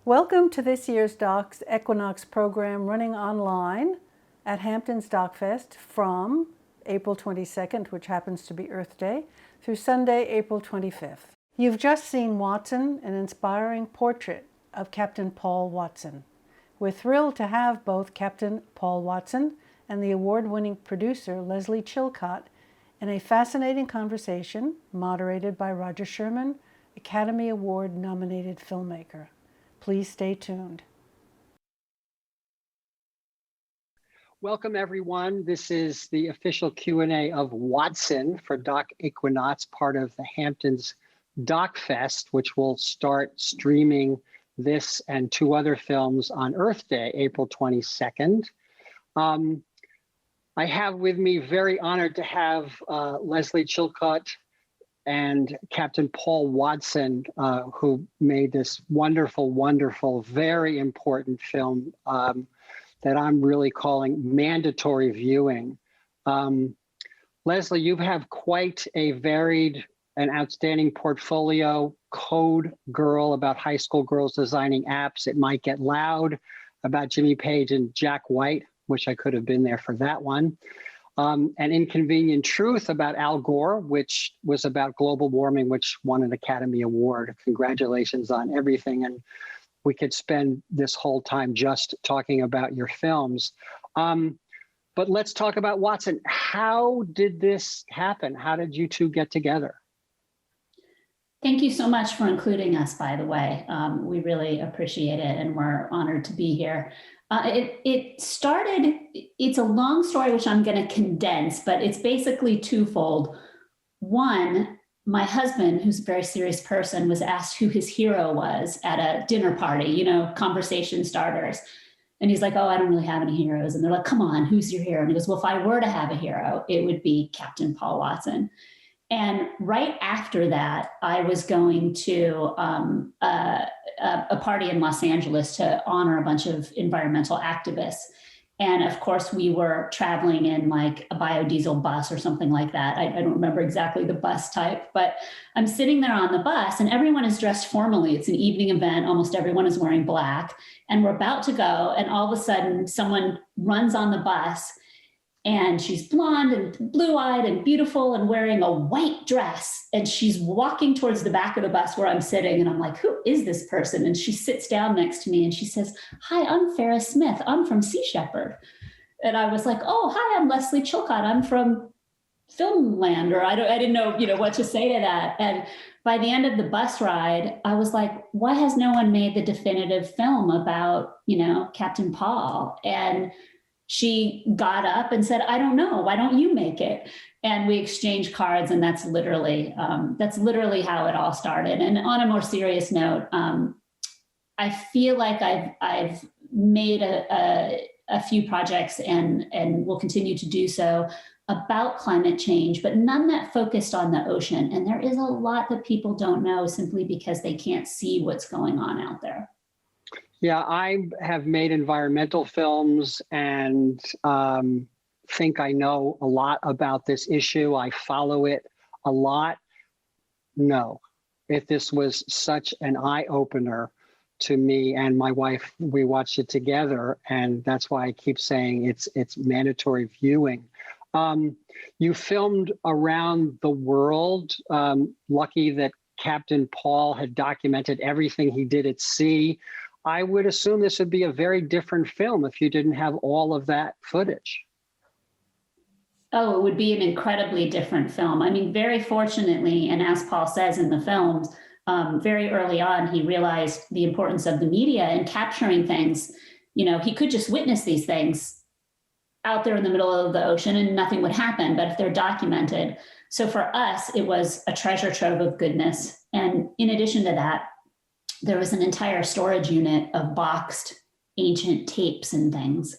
Welcome to this year's Docs Equinox program running online at Hampton's DocFest from April 22nd, which happens to be Earth Day, through Sunday, April 25th. You've just seen Watson, an inspiring portrait of Captain Paul Watson. We're thrilled to have both Captain Paul Watson and the award-winning producer Lesley Chilcott in a fascinating conversation moderated by Roger Sherman, Academy Award-nominated filmmaker. Please stay tuned. Welcome, everyone. This is the official Q&A of Watson for Doc Equinox, part of the Hamptons DocFest, which will start streaming this and two other films on Earth Day, April 22nd. I have with me, very honored to have Lesley Chilcott and Captain Paul Watson, who made this wonderful, very important film that I'm really calling mandatory viewing. Lesley, you have quite a varied and outstanding portfolio. Code Girl, about high school girls designing apps. It Might Get Loud, about Jimmy Page and Jack White, which I could have been there for that one. An Inconvenient Truth, about Al Gore, which was about global warming, which won an Academy Award. Congratulations on everything. And we could spend this whole time just talking about your films. But let's talk about Watson. How did this happen? How did you two get together? Thank you so much for including us, by the way. We really appreciate it, and we're honored to be here. It started, it's a long story, which I'm going to condense, but it's basically twofold. One, my husband, who's a very serious person, was asked who his hero was at a dinner party, conversation starters. And he's like, oh, I don't really have any heroes. And they're like, come on, who's your hero? And he goes, well, if I were to have a hero, it would be Captain Paul Watson. And right after that, I was going to a party in Los Angeles to honor a bunch of environmental activists. And of course, we were traveling in like a biodiesel bus or something like that. I don't remember exactly the bus type, but I'm sitting there on the bus and everyone is dressed formally. It's an evening event. Almost everyone is wearing black. And we're about to go. And all of a sudden, someone runs on the bus. And she's blonde and blue-eyed and beautiful and wearing a white dress. And she's walking towards the back of the bus where I'm sitting. And I'm like, who is this person? And she sits down next to me and she says, hi, I'm Farrah Smith. I'm from Sea Shepherd. And I was like, oh, hi, I'm Lesley Chilcott. I'm from Filmland. Or I didn't know, what to say to that. And by the end of the bus ride, I was like, why has no one made the definitive film about, Captain Paul? And she got up and said, I don't know, why don't you make it? And we exchanged cards, and that's literally how it all started. And on a more serious note, I feel like I've made a few projects and will continue to do so about climate change, but none that focused on the ocean. And there is a lot that people don't know simply because they can't see what's going on out there. Yeah, I have made environmental films and think I know a lot about this issue. I follow it a lot. No, if this was such an eye-opener to me and my wife, we watched it together, and that's why I keep saying it's mandatory viewing. You filmed around the world. Lucky that Captain Paul had documented everything he did at sea. I would assume this would be a very different film if you didn't have all of that footage. Oh, it would be an incredibly different film. I mean, very fortunately, and as Paul says in the films, very early on, he realized the importance of the media and capturing things. He could just witness these things out there in the middle of the ocean and nothing would happen, but if they're documented. So for us, it was a treasure trove of goodness. And in addition to that, there was an entire storage unit of boxed ancient tapes and things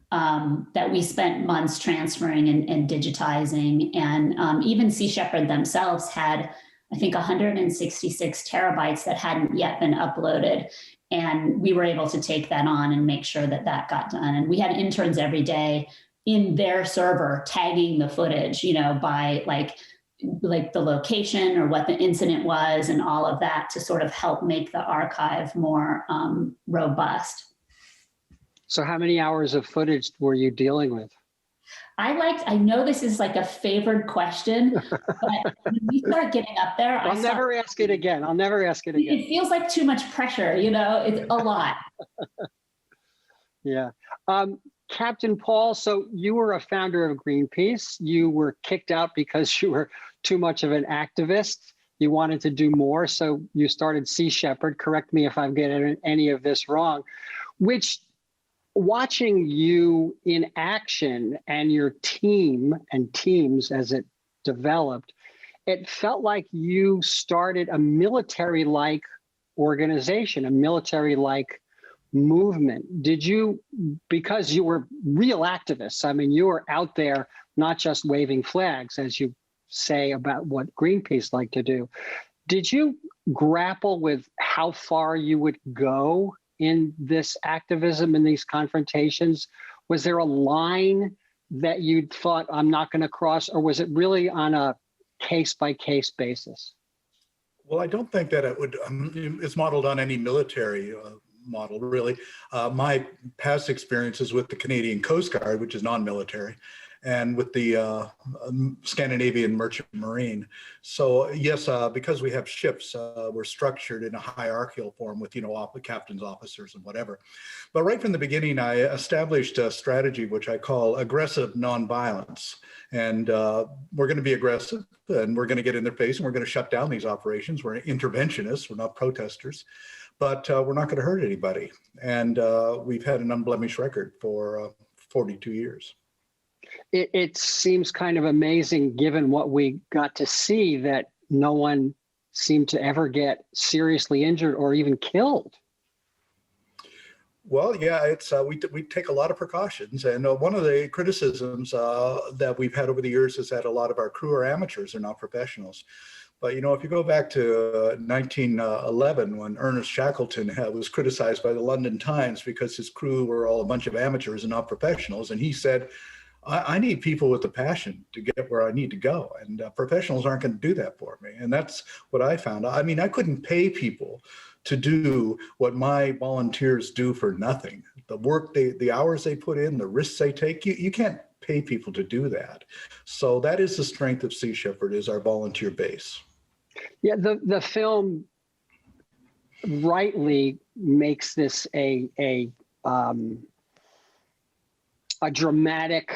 that we spent months transferring and digitizing. And even Sea Shepherd themselves had, I think, 166 terabytes that hadn't yet been uploaded. And we were able to take that on and make sure that got done. And we had interns every day in their server tagging the footage, by like like the location or what the incident was and all of that to sort of help make the archive more robust. So how many hours of footage were you dealing with? I know this is like a favored question, but when we start getting up there, I'll never ask it again. I'll never ask it again. It feels like too much pressure, you know, it's a lot. Yeah. Captain Paul, so you were a founder of Greenpeace. You were kicked out because you were too much of an activist. You wanted to do more, so you started Sea Shepherd. Correct me if I'm getting any of this wrong, which, watching you in action and your team and teams as it developed, it felt like you started a military-like organization, a military-like movement. Did you, because you were real activists, I mean, you were out there not just waving flags, as you say about what Greenpeace like to do. Did you grapple with how far you would go in this activism and these confrontations? Was there a line that you thought, I'm not going to cross, or was it really on a case-by-case basis? Well, I don't think that it's modeled on any military model, really. My past experiences with the Canadian Coast Guard, which is non-military, and with the Scandinavian Merchant Marine. So yes, because we have ships, we're structured in a hierarchical form with, captains, officers, and whatever. But right from the beginning, I established a strategy which I call aggressive nonviolence. And we're going to be aggressive, and we're going to get in their face, and we're going to shut down these operations. We're interventionists, we're not protesters, but we're not going to hurt anybody. And we've had an unblemished record for 42 years. It seems kind of amazing, given what we got to see, that no one seemed to ever get seriously injured or even killed. Well, yeah, it's we take a lot of precautions, and one of the criticisms that we've had over the years is that a lot of our crew are amateurs, they're not professionals. But if you go back to 1911, when Ernest Shackleton was criticized by the London Times because his crew were all a bunch of amateurs and not professionals, and he said, I need people with the passion to get where I need to go, and professionals aren't going to do that for me. And that's what I found. I mean, I couldn't pay people to do what my volunteers do for nothing. The work, the hours they put in, the risks they take, you can't pay people to do that. So that is the strength of Sea Shepherd, is our volunteer base. Yeah, the film rightly makes this a dramatic,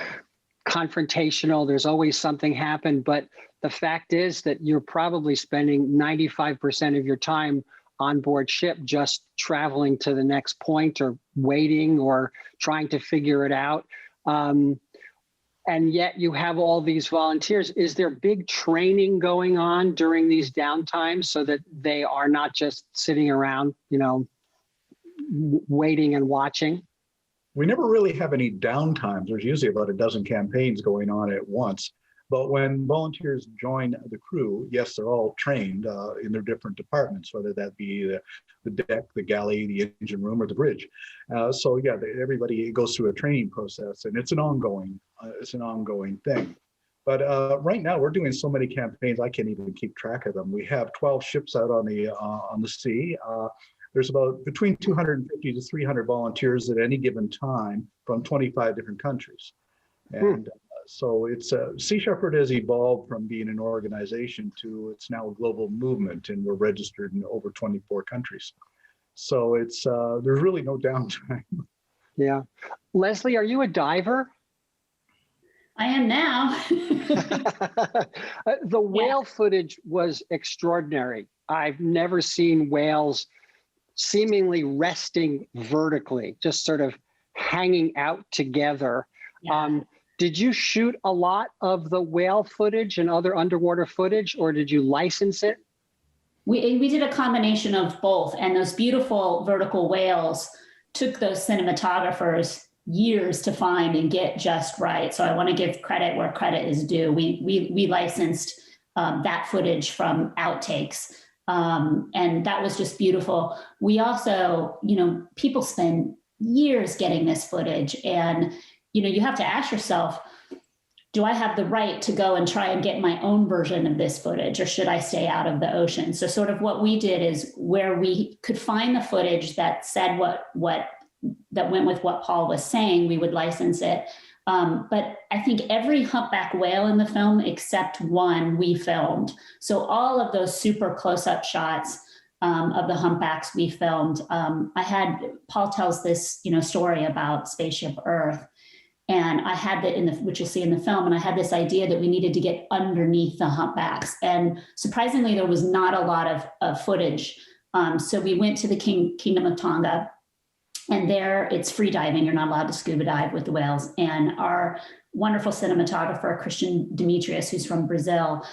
confrontational, there's always something happen, but the fact is that you're probably spending 95% of your time on board ship just traveling to the next point or waiting or trying to figure it out. And yet you have all these volunteers. Is there big training going on during these downtimes so that they are not just sitting around, waiting and watching? We never really have any downtimes. There's usually about a dozen campaigns going on at once. But when volunteers join the crew, yes, they're all trained in their different departments, whether that be the deck, the galley, the engine room, or the bridge. So yeah, everybody goes through a training process, and it's an ongoing thing. But right now, we're doing so many campaigns, I can't even keep track of them. We have 12 ships out on the sea. There's about between 250 to 300 volunteers at any given time from 25 different countries. And so it's Sea Shepherd has evolved from being an organization to it's now a global movement, and we're registered in over 24 countries. So it's there's really no downtime. Yeah. Lesley, are you a diver? I am now. The whale footage was extraordinary. I've never seen whales seemingly resting vertically, just sort of hanging out together. Yeah. Did you shoot a lot of the whale footage and other underwater footage, or did you license it? We did a combination of both, and those beautiful vertical whales took those cinematographers years to find and get just right. So I want to give credit where credit is due. We licensed that footage from outtakes. And that was just beautiful. We also, people spend years getting this footage, and, you have to ask yourself, do I have the right to go and try and get my own version of this footage, or should I stay out of the ocean? So sort of what we did is, where we could find the footage that said what that went with what Paul was saying, we would license it. But I think every humpback whale in the film except one we filmed. So all of those super close-up shots of the humpbacks we filmed. Paul tells this, story about Spaceship Earth. And I had that which you'll see in the film, and I had this idea that we needed to get underneath the humpbacks. And surprisingly, there was not a lot of footage. So we went to the Kingdom of Tonga, and there it's free diving. You're not allowed to scuba dive with the whales. And our wonderful cinematographer, Christian Demetrius, who's from Brazil,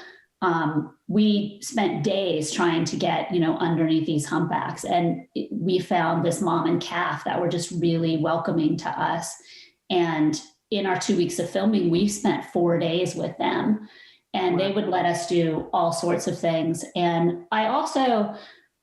we spent days trying to get, underneath these humpbacks. And we found this mom and calf that were just really welcoming to us. And in our 2 weeks of filming, we spent 4 days with them, and they would let us do all sorts of things. And I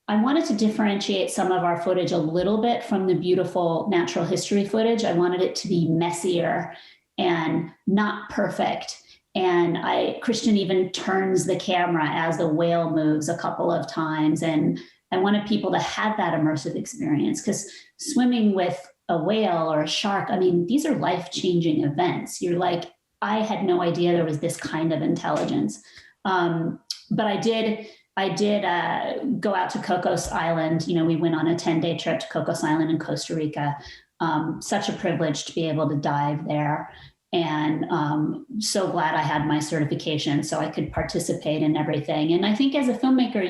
wanted to differentiate some of our footage a little bit from the beautiful natural history footage. I wanted it to be messier and not perfect. And Christian even turns the camera as the whale moves a couple of times. And I wanted people to have that immersive experience, because swimming with a whale or a shark, these are life-changing events. You're like, I had no idea there was this kind of intelligence. But I did go out to Cocos Island. We went on a 10-day trip to Cocos Island in Costa Rica. Such a privilege to be able to dive there. And so glad I had my certification so I could participate in everything. And I think as a filmmaker,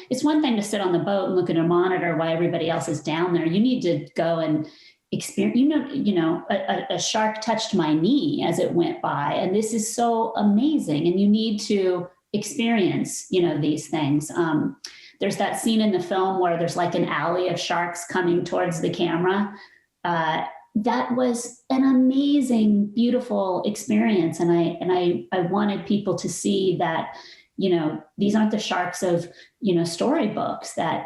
it's one thing to sit on the boat and look at a monitor while everybody else is down there. You need to go and experience, a shark touched my knee as it went by. And this is so amazing. And you need to experience, these things. There's that scene in the film where there's like an alley of sharks coming towards the camera. That was an amazing, beautiful experience. And I wanted people to see that, these aren't the sharks of, storybooks, that,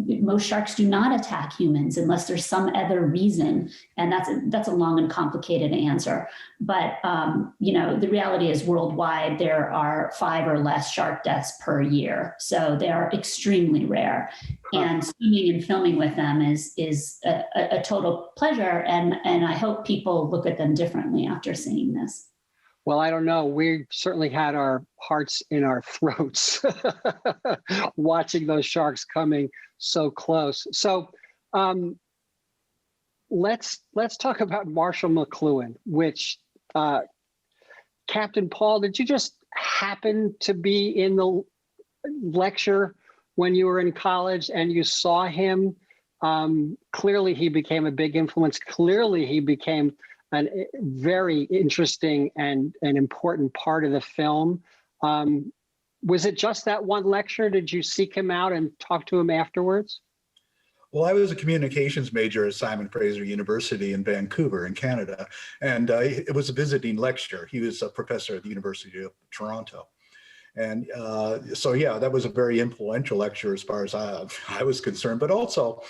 most sharks do not attack humans unless there's some other reason. And that's a long and complicated answer. But, the reality is worldwide, there are 5 or less shark deaths per year. So they are extremely rare. And swimming and filming with them is a total pleasure. And I hope people look at them differently after seeing this. Well, I don't know. We certainly had our hearts in our throats watching those sharks coming so close. So let's talk about Marshall McLuhan, which Captain Paul, did you just happen to be in the lecture when you were in college and you saw him? Clearly, he became a big influence. Clearly, he became a very interesting and an important part of the film. Was it just that one lecture? Did you seek him out and talk to him afterwards? Well, I was a communications major at Simon Fraser University in Vancouver in Canada, and it was a visiting lecture. He was a professor at the University of Toronto. And so, yeah, that was a very influential lecture as far as I was concerned. But also,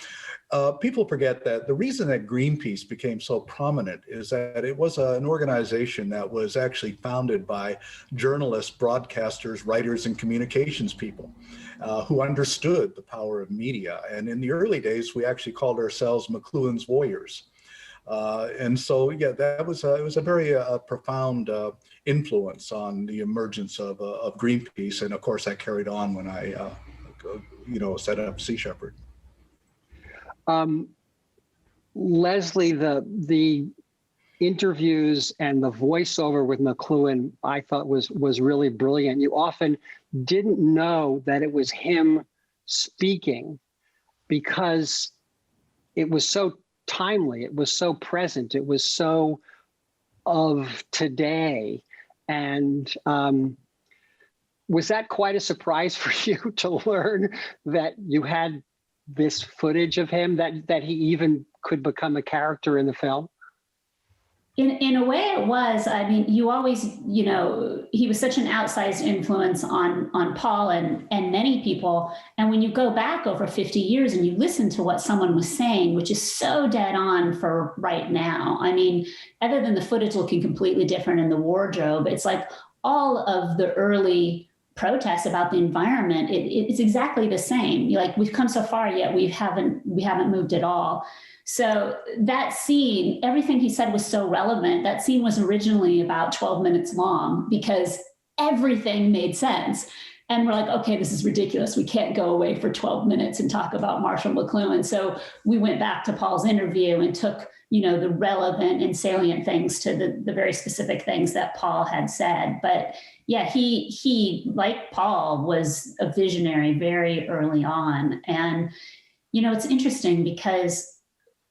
people forget that the reason that Greenpeace became so prominent is that it was an organization that was actually founded by journalists, broadcasters, writers, and communications people who understood the power of media. And in the early days, we actually called ourselves McLuhan's Warriors. And so, yeah, it was a very profound influence on the emergence of Greenpeace. And of course, that carried on when I, set up Sea Shepherd. Lesley, the interviews and the voiceover with McLuhan, I thought was really brilliant. You often didn't know that it was him speaking because it was so timely, it was so present, it was so of today. And was that quite a surprise for you to learn that you had this footage of him, that he even could become a character in the film? In a way it was. I mean, you always, he was such an outsized influence on Paul and many people. And when you go back over 50 years and you listen to what someone was saying, which is so dead on for right now, I mean, other than the footage looking completely different in the wardrobe, it's like all of the early protests about the environment, it's exactly the same. Like, we've come so far, yet we haven't moved at all. So that scene, everything he said was so relevant. That scene was originally about 12 minutes long because everything made sense. And we're like, okay, this is ridiculous. We can't go away for 12 minutes and talk about Marshall McLuhan. So we went back to Paul's interview and took, the relevant and salient things to the very specific things that Paul had said. But yeah, he, like Paul, was a visionary very early on. And, it's interesting because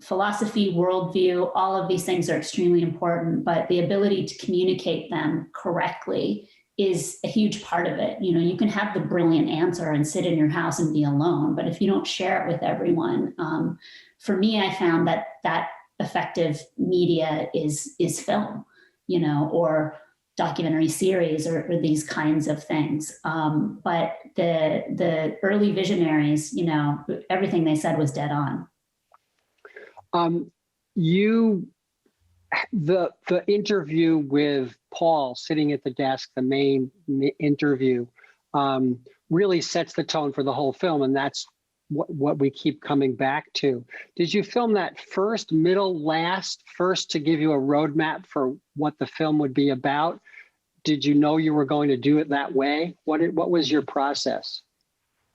philosophy, worldview, all of these things are extremely important, but the ability to communicate them correctly is a huge part of it. You can have the brilliant answer and sit in your house and be alone, but if you don't share it with everyone, for me, I found that effective media is film, or documentary series or these kinds of things. But the early visionaries, everything they said was dead on. The interview with Paul sitting at the desk, the main interview, really sets the tone for the whole film. And that's what we keep coming back to. Did you film that first, middle, last, first to give you a roadmap for what the film would be about? Did you know you were going to do it that way? What was your process?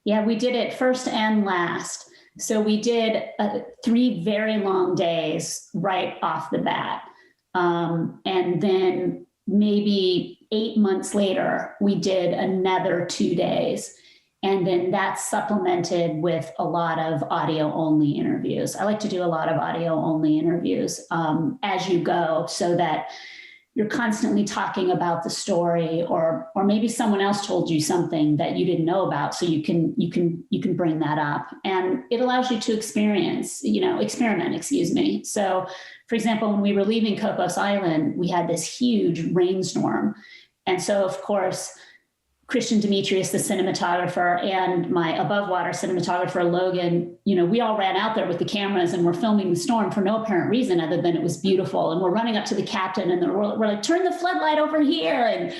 Yeah, we did it first and last. So we did 3 very long days right off the bat. And then maybe 8 months later, we did another 2 days. And then that's supplemented with a lot of audio only interviews. I like to do a lot of audio only interviews as you go, so that you're constantly talking about the story, or maybe someone else told you something that you didn't know about, so you can bring that up, and it allows you to experiment. So, for example, when we were leaving Cocos Island, we had this huge rainstorm, and so of course, Christian Demetrius, the cinematographer, and my above water cinematographer, Logan, we all ran out there with the cameras and we're filming the storm for no apparent reason other than it was beautiful. And we're running up to the captain and we're like, turn the floodlight over here. And,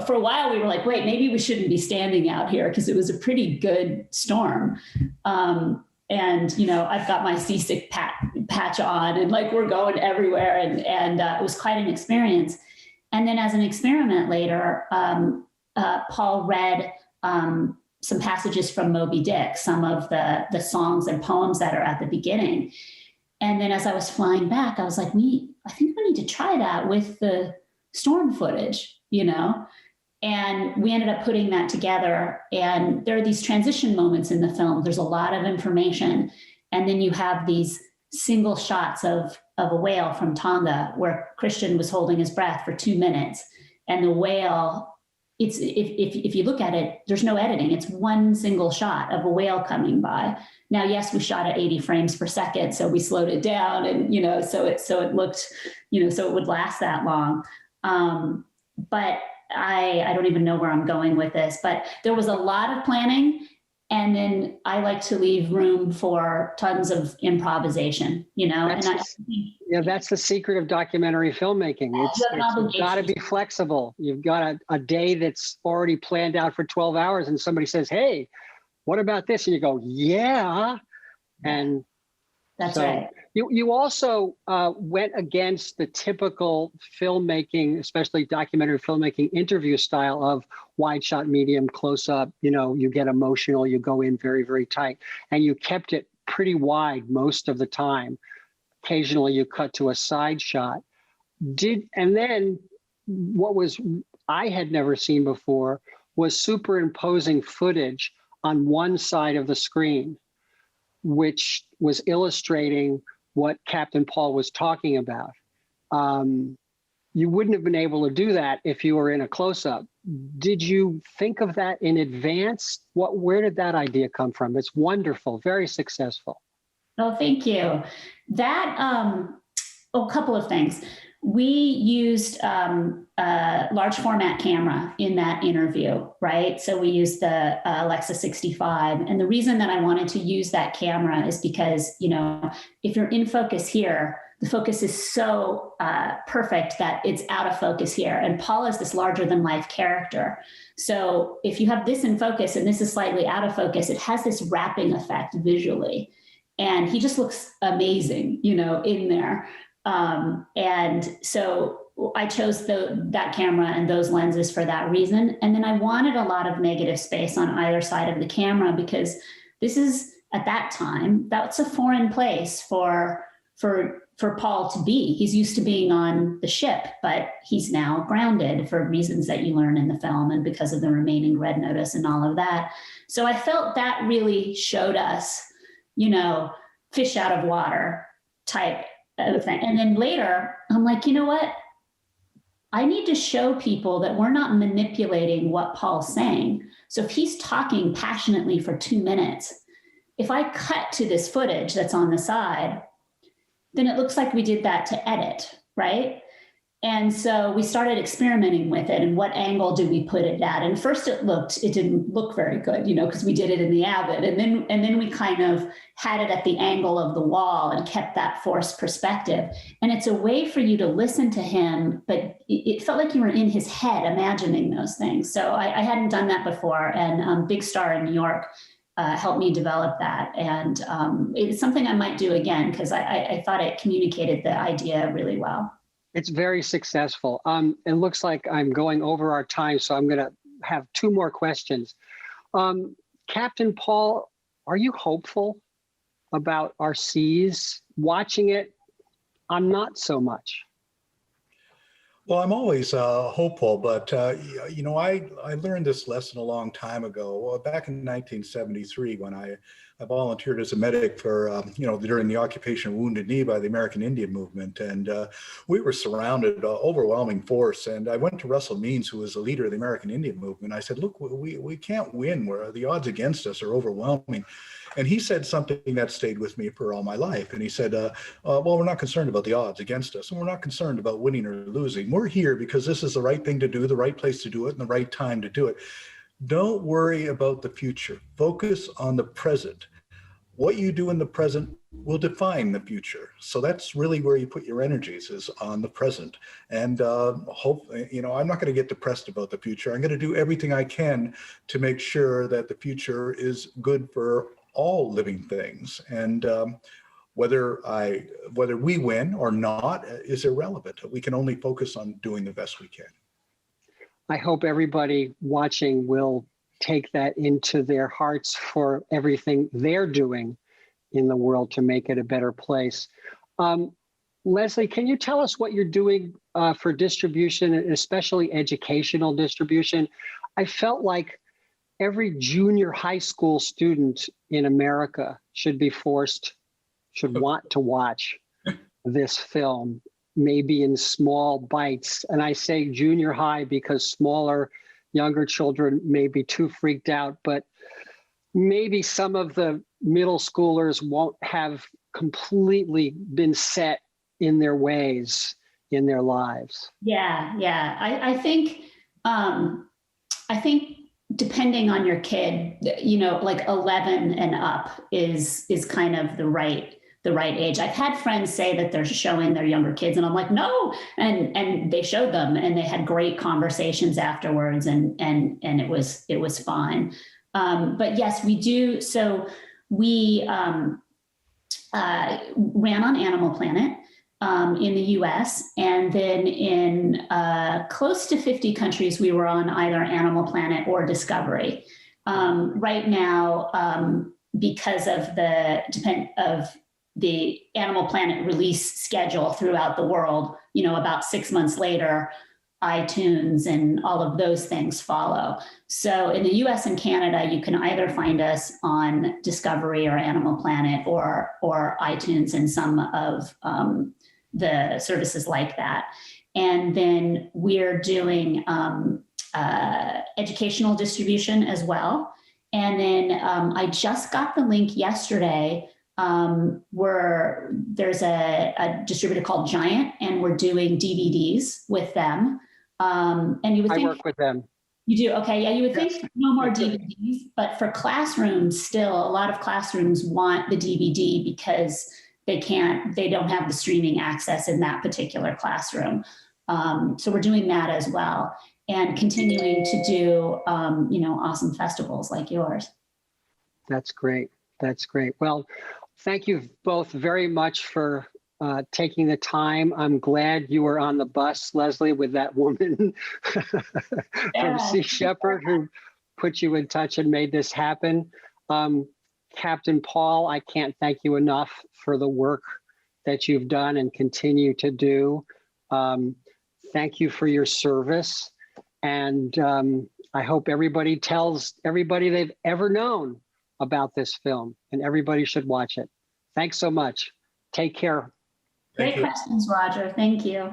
for a while we were like, wait, maybe we shouldn't be standing out here because it was a pretty good storm. And, I've got my seasick patch on and like we're going everywhere. And it was quite an experience. And then as an experiment later, Paul read some passages from Moby Dick, some of the songs and poems that are at the beginning. And then as I was flying back, I was like, I think we need to try that with the storm footage, And we ended up putting that together. And there are these transition moments in the film. There's a lot of information. And then you have these single shots of a whale from Tonga where Christian was holding his breath for 2 minutes. And the whale, if you look at it, there's no editing. It's one single shot of a whale coming by. Now, yes, we shot at 80 frames per second, so we slowed it down, and so it looked, so it would last that long. But I don't even know where I'm going with this. But there was a lot of planning, and then I like to leave room for tons of improvisation. That's the secret of documentary filmmaking. You've got to be flexible. You've got a day that's already planned out for 12 hours and somebody says, hey, what about this? And you go, yeah. And that's right. You also went against the typical filmmaking, especially documentary filmmaking interview style of wide shot, medium, close up. You get emotional, you go in very, very tight, and you kept it pretty wide most of the time. Occasionally you cut to a side shot. And then what I had never seen before was superimposing footage on one side of the screen, which was illustrating what Captain Paul was talking about. You wouldn't have been able to do that if you were in a close-up. Did you think of that in advance? Where did that idea come from? It's wonderful, very successful. Oh, thank you. That, a couple of things. we used a large format camera in that interview, right? So we used the Alexa 65. And the reason that I wanted to use that camera is because, you know, if you're in focus here, the focus is so perfect that it's out of focus here. And Paul is this larger than life character. So if you have this in focus and this is slightly out of focus, it has this wrapping effect visually. And he just looks amazing, you know, in there. And so I chose that camera and those lenses for that reason. And then I wanted a lot of negative space on either side of the camera, because this is, at that time, that's a foreign place for Paul to be. He's used to being on the ship, but he's now grounded for reasons that you learn in the film and because of the remaining red notice and all of that. So I felt that really showed us, you know, fish out of water type of thing. And then later, I'm like, you know what? I need to show people that we're not manipulating what Paul's saying. So if he's talking passionately for 2 minutes, if I cut to this footage that's on the side, then it looks like we did that to edit, right? And so we started experimenting with it and what angle do we put it at? And first it didn't look very good, you know, because we did it in the Avid. And then we kind of had it at the angle of the wall and kept that forced perspective. And it's a way for you to listen to him, but it felt like you were in his head imagining those things. So I hadn't done that before. And Big Star in New York helped me develop that. And it's something I might do again, because I thought it communicated the idea really well. It's very successful. It looks like I'm going over our time, so I'm going to have 2 more questions. Captain Paul, are you hopeful about our seas? Watching it, I'm not so much. Well, I'm always hopeful, but you know, I learned this lesson a long time ago. Well, back in 1973, when I volunteered as a medic for, you know, during the occupation of Wounded Knee by the American Indian Movement, and we were surrounded, overwhelming force. And I went to Russell Means, who was the leader of the American Indian Movement. I said, "Look, we can't win. Where the odds against us are overwhelming." And he said something that stayed with me for all my life. And he said, well, we're not concerned about the odds against us, and we're not concerned about winning or losing. We're here because this is the right thing to do, the right place to do it, and the right time to do it. Don't worry about the future. Focus on the present. What you do in the present will define the future. So that's really where you put your energies, is on the present. And hope, you know, I'm not going to get depressed about the future. I'm going to do everything I can to make sure that the future is good for all living things. And whether we win or not is irrelevant. We can only focus on doing the best we can. I hope everybody watching will take that into their hearts for everything they're doing in the world to make it a better place. Lesley, can you tell us what you're doing for distribution, and especially educational distribution? I felt like every junior high school student in America should want to watch this film, maybe in small bites. And I say junior high because smaller, younger children may be too freaked out, but maybe some of the middle schoolers won't have completely been set in their ways in their lives. Yeah. I think depending on your kid, you know, like 11 and up is kind of the right age. I've had friends say that they're showing their younger kids, and I'm like, no. And they showed them, and they had great conversations afterwards, and it was fine. But yes, we do. So we ran on Animal Planet in the US, and then in close to 50 countries, we were on either Animal Planet or Discovery. Right now, because of the Animal Planet release schedule throughout the world, you know, about 6 months later, iTunes and all of those things follow. So in the US and Canada, you can either find us on Discovery or Animal Planet or iTunes and some of the services like that. And then we're doing educational distribution as well. And then I just got the link yesterday There's a distributor called Giant, and we're doing DVDs with them. And you would I think work with them. you do. Okay. Yeah. You would Yes. think no more DVDs, but for classrooms, still a lot of classrooms want the DVD because they don't have the streaming access in that particular classroom. So we're doing that as well, and continuing to do, awesome festivals like yours. That's great. That's great. Well, thank you both very much for taking the time. I'm glad you were on the bus, Lesley, with that woman from Sea Shepherd who put you in touch and made this happen. Captain Paul, I can't thank you enough for the work that you've done and continue to do. Thank you for your service. And I hope everybody tells everybody they've ever known about this film, and everybody should watch it. Thanks so much. Take care. Great questions, Roger. Thank you.